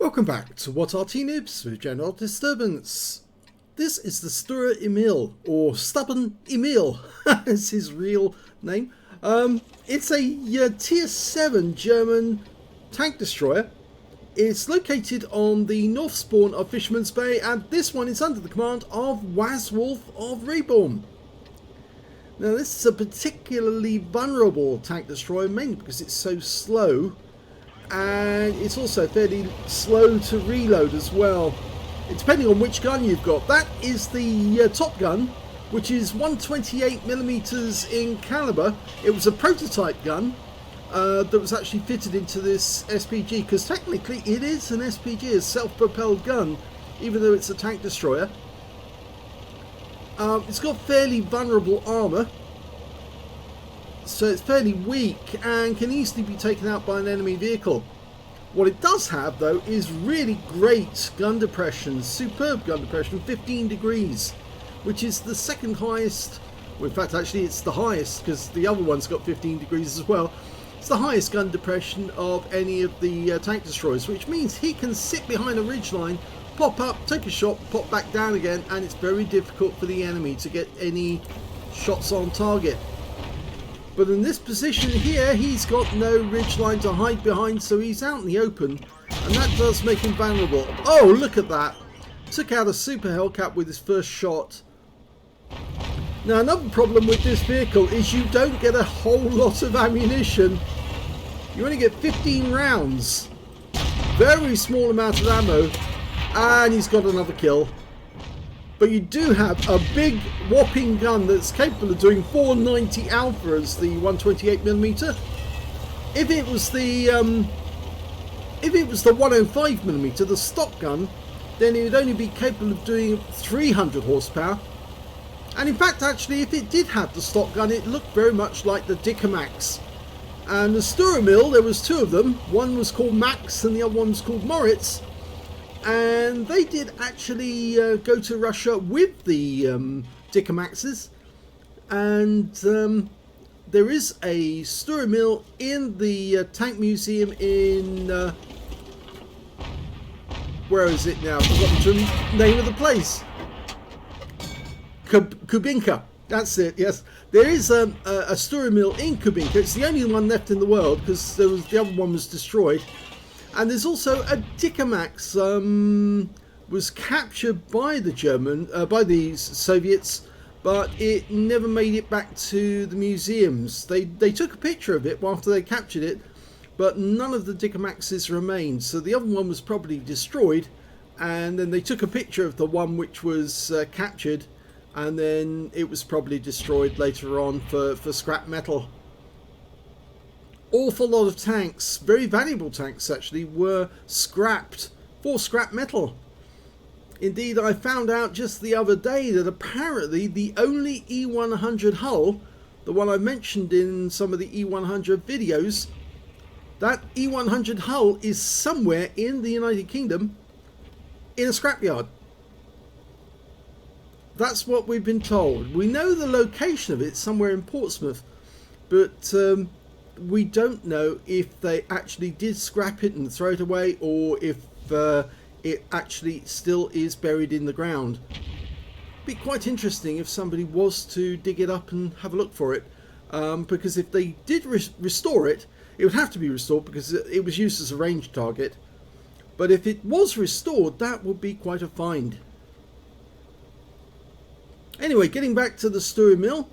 Welcome back to What Arty Noobs with General Disturbance. This is the Sturer Emil, or Stubborn Emil, is his real name. It's a tier 7 German tank destroyer. It's located on the north spawn of Fisherman's Bay, and this one is under the command of Wazwulf of REBRN. Now this is a particularly vulnerable tank destroyer, mainly because it's so slow, and it's also fairly slow to reload as well, depending on which gun you've got. That is the top gun, which is 128mm in caliber. It was a prototype gun that was actually fitted into this SPG, because technically it is an SPG, a self-propelled gun, even though it's a tank destroyer. It's got fairly vulnerable armour, so it's fairly weak and can easily be taken out by an enemy vehicle. What it does have though is really great gun depression, superb gun depression, 15 degrees, which is the second highest, well, in fact actually it's the highest, because the other one's got 15 degrees as well. It's the highest gun depression of any of the tank destroyers, which means he can sit behind a ridgeline, pop up, take a shot, pop back down again, and it's very difficult for the enemy to get any shots on target. But in this position here, he's got no ridgeline to hide behind, so he's out in the open, and that does make him vulnerable. Oh, look at that! Took out a super Hellcat with his first shot. Now another problem with this vehicle is you don't get a whole lot of ammunition. You only get 15 rounds. Very small amount of ammo, and he's got another kill. But you do have a big whopping gun that's capable of doing 490 alpha as the 128mm. If it was the 105mm, the stock gun, then it would only be capable of doing 300 horsepower. And in fact, actually, if it did have the stock gun, it looked very much like the Max. And the Sturer Emil, there was two of them. One was called Max and the other one was called Moritz. And they did actually go to Russia with the Maxes, and there is a Sturer Emil in the tank museum in where is it now? I've forgotten the name of the place. Kubinka. That's it. Yes, there is a Sturer Emil in Kubinka. It's the only one left in the world, because the other one was destroyed. And there's also a Max, was captured by the Soviets, but it never made it back to the museums. They took a picture of it after they captured it, but none of the Maxes remained. So the other one was probably destroyed, and then they took a picture of the one which was captured, and then it was probably destroyed later on for scrap metal. Awful lot of tanks, very valuable tanks actually, were scrapped for scrap metal. Indeed, I found out just the other day that apparently the only E100 hull, the one I mentioned in some of the E100 videos, that E100 hull is somewhere in the United Kingdom in a scrapyard. That's what we've been told. We know the location of it, somewhere in Portsmouth, but we don't know if they actually did scrap it and throw it away, or if it actually still is buried in the ground. Be quite interesting if somebody was to dig it up and have a look for it, because if they did restore it, it would have to be restored because it was used as a range target. But if it was restored, that would be quite a find. Anyway, getting back to the Sturer Emil,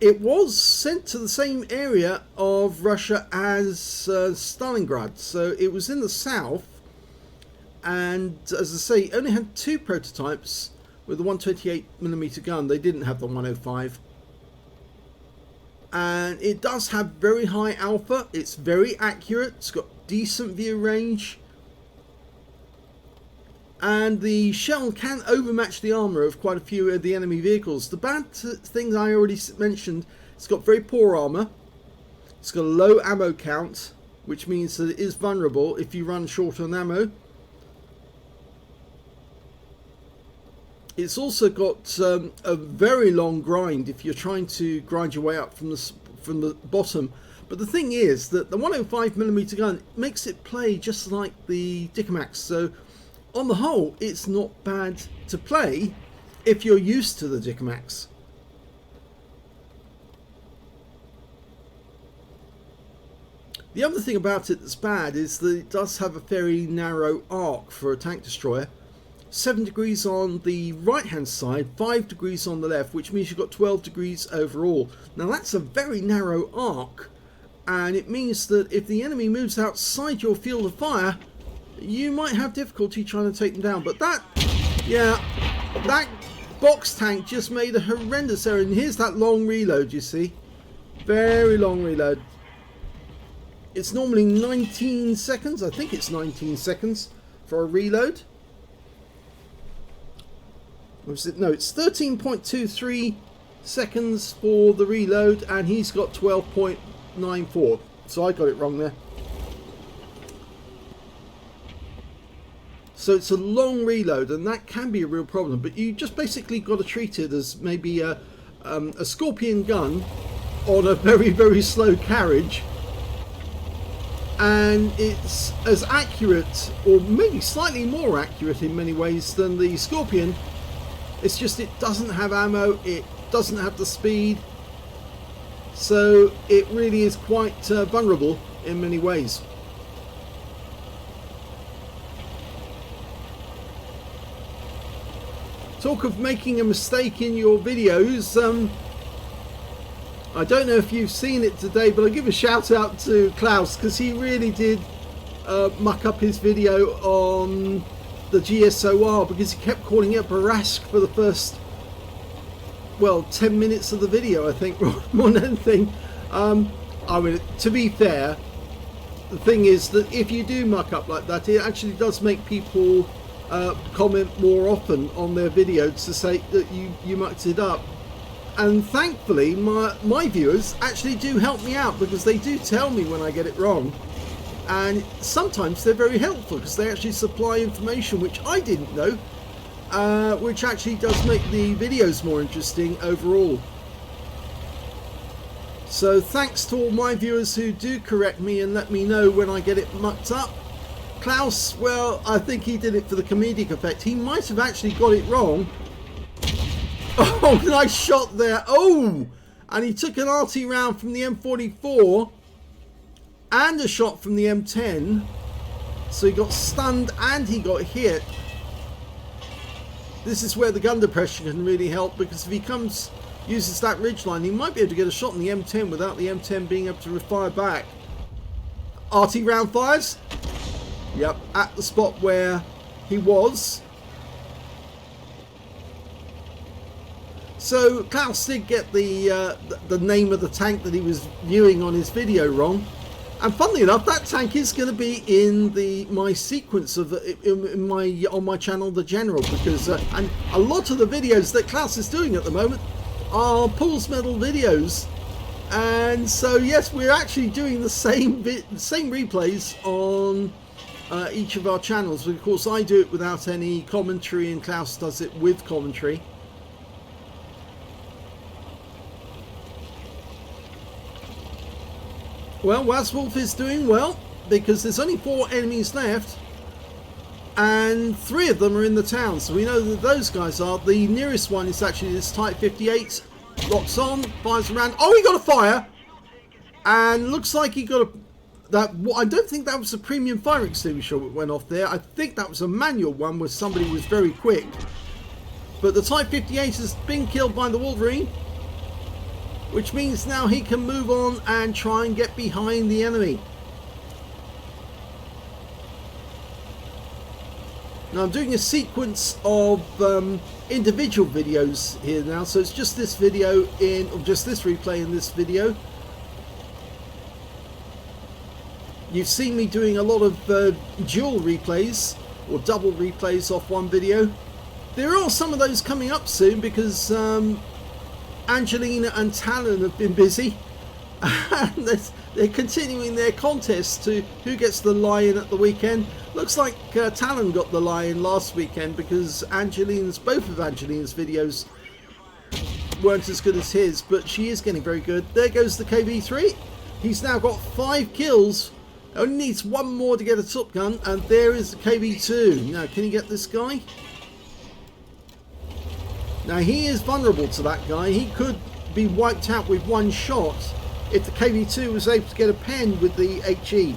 it was sent to the same area of Russia as Stalingrad, so it was in the south, and as I say, it only had two prototypes with the 128mm gun. They didn't have the 105, and it does have very high alpha. It's very accurate, it's got decent view range, and the shell can overmatch the armour of quite a few of the enemy vehicles. The bad things I already mentioned, it's got very poor armour, it's got a low ammo count, which means that it is vulnerable if you run short on ammo. It's also got a very long grind if you're trying to grind your way up from the bottom, But the thing is that the 105mm gun makes it play just like the Dicamax. So on the whole, it's not bad to play if you're used to the Dicamax. The other thing about it that's bad is that it does have a very narrow arc for a tank destroyer. 7 degrees on the right hand side, 5 degrees on the left, which means you've got 12 degrees overall. Now that's a very narrow arc, and it means that if the enemy moves outside your field of fire, you might have difficulty trying to take them down. But that, yeah, that box tank just made a horrendous error. And here's that long reload, you see. Very long reload. It's normally 19 seconds. I think it's 19 seconds for a reload. No, it's 13.23 seconds for the reload, and he's got 12.94. So I got it wrong there. So it's a long reload, and that can be a real problem. But you just basically got to treat it as maybe a Scorpion gun on a very, very slow carriage. And it's as accurate, or maybe slightly more accurate in many ways than the Scorpion. It's just it doesn't have ammo, it doesn't have the speed, so it really is quite vulnerable in many ways. Talk of making a mistake in your videos, I don't know if you've seen it today, but I'll give a shout out to Klaus, because he really did muck up his video on the GSOR, because he kept calling it Barask for the first, well, 10 minutes of the video, I think, more than anything. I mean, to be fair, the thing is that if you do muck up like that, it actually does make people comment more often on their videos to say that you mucked it up. And thankfully my viewers actually do help me out, because they do tell me when I get it wrong, and sometimes they're very helpful because they actually supply information which I didn't know, which actually does make the videos more interesting overall. So thanks to all my viewers who do correct me and let me know when I get it mucked up. Klaus, well, I think he did it for the comedic effect. He might have actually got it wrong. Oh, nice shot there. Oh, and he took an Arty round from the M44 and a shot from the M10. So he got stunned and he got hit. This is where the gun depression can really help, because if he uses that ridgeline, he might be able to get a shot in the M10 without the M10 being able to fire back. Arty round fires. Yep, at the spot where he was. So Klaus did get the name of the tank that he was viewing on his video wrong, and funnily enough, that tank is going to be in my sequence of on my channel, The General, because and a lot of the videos that Klaus is doing at the moment are Paul's Medal videos, and so yes, we're actually doing the same replays on each of our channels. But of course, I do it without any commentary, and Klaus does it with commentary. Well, Wazwulf is doing well, because there's only 4 enemies left, and 3 of them are in the town, so we know that those guys are. The nearest one is actually this Type 58. Locks on, fires around. Oh, he got a fire, and looks like he got I don't think that was a premium fire extinguisher that went off there. I think that was a manual one where somebody was very quick. But the Type 58 has been killed by the Wolverine, which means now he can move on and try and get behind the enemy. Now I'm doing a sequence of individual videos here now, so it's just this video or just this replay in this video. You've seen me doing a lot of dual replays or double replays off one video. There are some of those coming up soon, because Angelina and Talon have been busy, and they're continuing their contest to who gets the lion at the weekend. Looks like Talon got the lion last weekend, because both of Angelina's videos weren't as good as his, but she is getting very good. There goes the KV3. He's now got 5 kills. Only needs 1 more to get a top gun, and there is the KV2. Now, can he get this guy? Now, he is vulnerable to that guy. He could be wiped out with 1 shot if the KV2 was able to get a pen with the HE.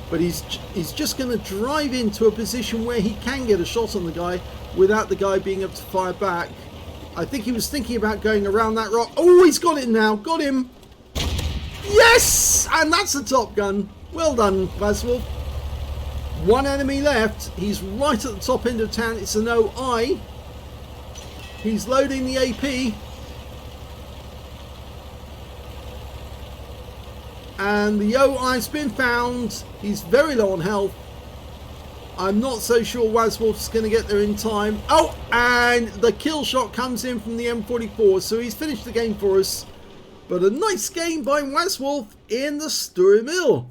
But he's just going to drive into a position where he can get a shot on the guy without the guy being able to fire back. I think he was thinking about going around that rock. Oh, he's got it now. Got him. Yes! And that's a top gun. Well done, Wazwulf. 1 enemy left. He's right at the top end of town. It's an OI. He's loading the AP. And the OI's been found. He's very low on health. I'm not so sure Wazwulf's going to get there in time. Oh, and the kill shot comes in from the M44. So he's finished the game for us. But a nice game by Wazwulf in the Sturer Emil.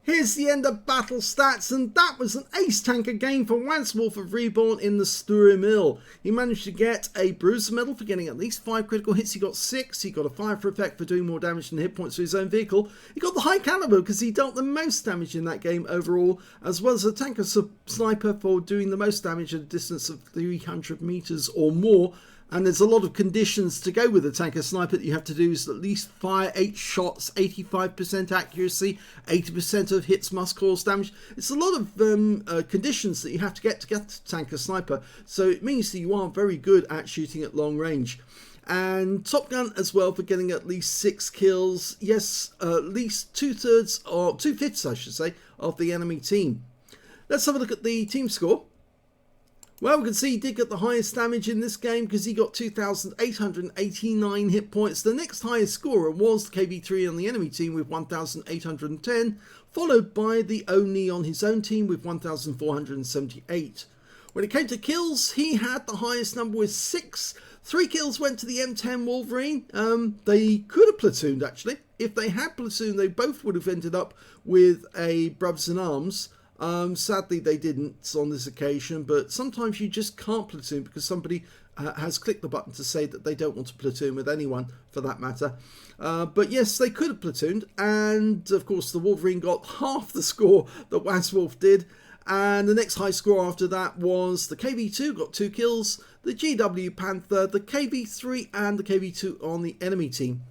Here's the end of battle stats, and that was an ace tanker game for Wazwulf of REBRN in the Sturer Emil. He managed to get a bruiser medal for getting at least 5 critical hits. He got 6. He got a fire for effect for doing more damage than hit points to his own vehicle. He got the high caliber because he dealt the most damage in that game overall, as well as a tanker sniper for doing the most damage at a distance of 300 meters or more. And there's a lot of conditions to go with a tanker sniper that you have to do is at least fire 8 shots, 85% accuracy, 80% of hits must cause damage. It's a lot of conditions that you have to get to tanker sniper. So it means that you are very good at shooting at long range. And Top Gun as well for getting at least 6 kills. Yes, at least 2/3 or 2/5 I should say of the enemy team. Let's have a look at the team score. Well, we can see he did get the highest damage in this game because he got 2,889 hit points. The next highest scorer was the KV3 on the enemy team with 1,810, followed by the Oni on his own team with 1,478. When it came to kills, he had the highest number with 6. 3 kills went to the M10 Wolverine. They could have platooned actually. If they had platooned, they both would have ended up with a Brothers in Arms. Sadly they didn't on this occasion, but sometimes you just can't platoon because somebody has clicked the button to say that they don't want to platoon with anyone for that matter. But yes, they could have platooned, and of course the Wolverine got half the score that Wazwulf did, and the next high score after that was the KV2 got 2 kills, the GW Panther, the KV3 and the KV2 on the enemy team.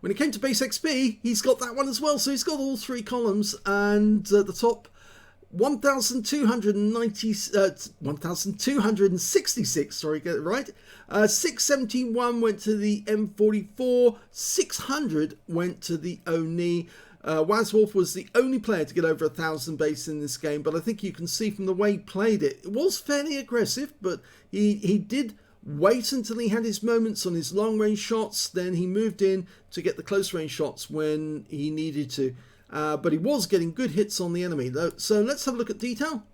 When it came to base XP, he's got that one as well, so he's got all 3 columns, and the top 1,266, sorry, get it right. 671 went to the M44, 600 went to the Oni. Wazwulf was the only player to get over 1,000 base in this game, but I think you can see from the way he played it, it was fairly aggressive, but he did wait until he had his moments on his long range shots, then he moved in to get the close range shots when he needed to. But he was getting good hits on the enemy. So let's have a look at detail.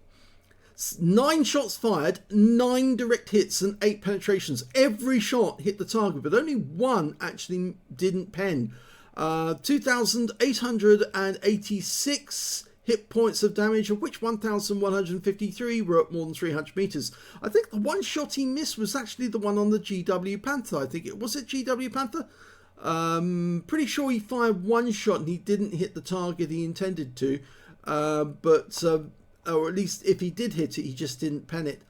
9 shots fired, 9 direct hits and 8 penetrations. Every shot hit the target, but only 1 actually didn't pen. 2,886 hit points of damage, of which 1,153 were at more than 300 meters. I think the one shot he missed was actually the one on the GW Panther. I think it was GW Panther. Pretty sure he fired 1 shot and he didn't hit the target he intended to, or at least if he did hit it, he just didn't pen it.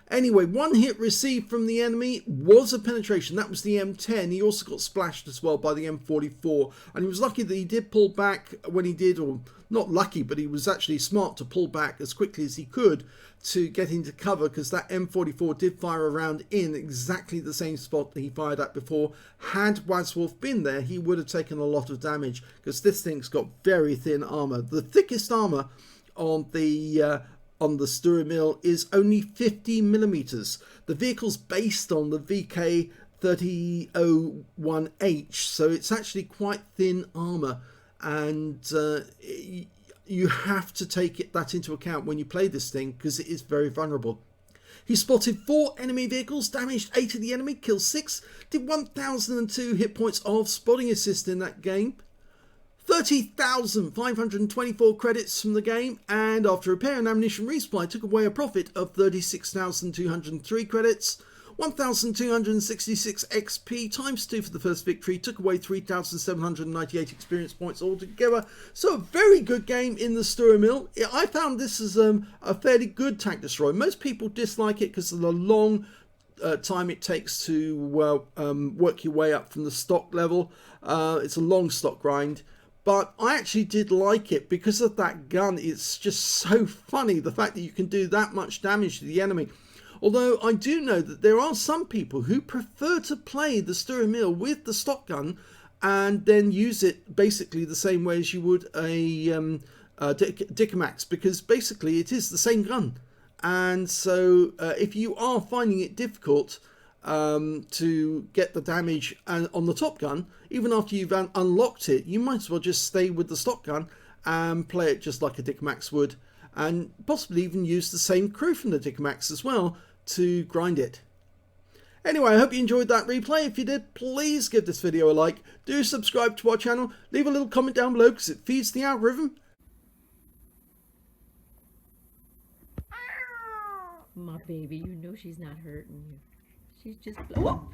Anyway, 1 hit received from the enemy was a penetration. That was the M10. He also got splashed as well by the M44, and he was lucky that he did pull back when he did, or not lucky, but he was actually smart to pull back as quickly as he could to get into cover, because that M44 did fire a round in exactly the same spot that he fired at before. Had Wazwulf been there, he would have taken a lot of damage, because this thing's got very thin armor. The thickest armor on the Sturer Emil is only 50 millimeters. The vehicle's based on the VK3001H, so it's actually quite thin armor, and you have to take that into account when you play this thing, because it is very vulnerable. He spotted 4 enemy vehicles, damaged 8 of the enemy, killed 6, did 1,002 hit points of spotting assist in that game. 30,524 credits from the game, and after repair and ammunition resupply took away a profit of 36,203 credits. 1,266 XP times 2 for the first victory, took away 3,798 experience points altogether. So a very good game in the Sturer Emil. I found this as a fairly good tank destroyer. Most people dislike it because of the long time it takes to work your way up from the stock level. It's a long stock grind. But I actually did like it because of that gun. It's just so funny, the fact that you can do that much damage to the enemy. Although I do know that there are some people who prefer to play the Sturer Emil with the stock gun and then use it basically the same way as you would a Dicamax, because basically it is the same gun. And so if you are finding it difficult to get the damage on the top gun, even after you've unlocked it, you might as well just stay with the stock gun and play it just like a Dicamax would, and possibly even use the same crew from the Dicamax as well to grind it. Anyway, I hope you enjoyed that replay. If you did, please give this video a like, do subscribe to our channel, leave a little comment down below because it feeds the algorithm. My baby, you know she's not hurting you. She's just... Whoa.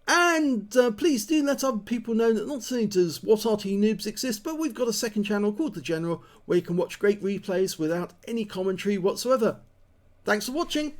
And please do let other people know that not only does What Arty Noobs exist, but we've got a second channel called The General, where you can watch great replays without any commentary whatsoever. Thanks for watching.